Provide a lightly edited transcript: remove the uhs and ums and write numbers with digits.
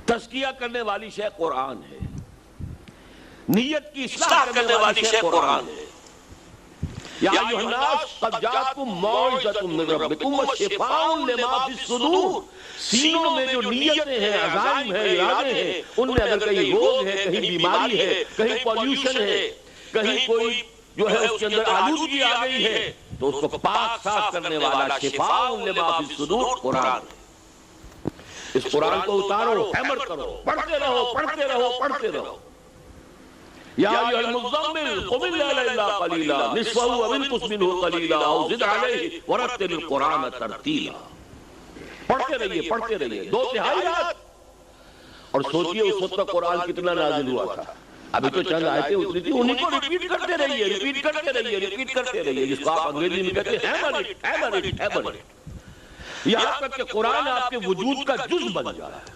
تزکیہ کرنے والی شے قرآن ہے، نیت کی اصلاح کرنے والی شے قرآن ہے۔ یا ایھا الناس قد جاءتکم موعظۃ من ربکم وشفاء لما فی الصدور، سینوں میں جو نیتیں ہیں، عزائم ہیں، ارادے ہیں، ان میں اگر کہیں روگ ہے، کہیں بیماری ہے، کہیں پولیوشن ہے، کہیں کوئی جو ہے اس کے اندر آلودگی آ گئی ہے، تو اس کو پاک صاف کرنے والا شفاء لما فی الصدور قرآن ہے۔ اس قرآن کو اتارو، ہیمر کرو، پڑھتے رہو، پڑھتے رہو، پڑھتے رہو۔ یا ایھا المزمل قم اللیل الا قلیلا نصفہ او انقص منہ قلیلا او زد علیہ ورتل القرآن ترتیلا۔ پڑھتے رہیے، پڑھتے رہیے، 2/3 رات۔ اور سوچئے اس وقت تک قرآن کتنا نازل ہوا تھا، ابھی تو چند آیتیں اتری تھی، انہیں کو ریپیٹ کرتے رہیے، ریپیٹ کرتے رہیے، ریپیٹ کرتے رہیے، جس کو آپ انگریزی میں کہتے ہیں hammer it, hammer it, hammer it, یہاں تک کہ قرآن آپ کے وجود کا جز بن جائے۔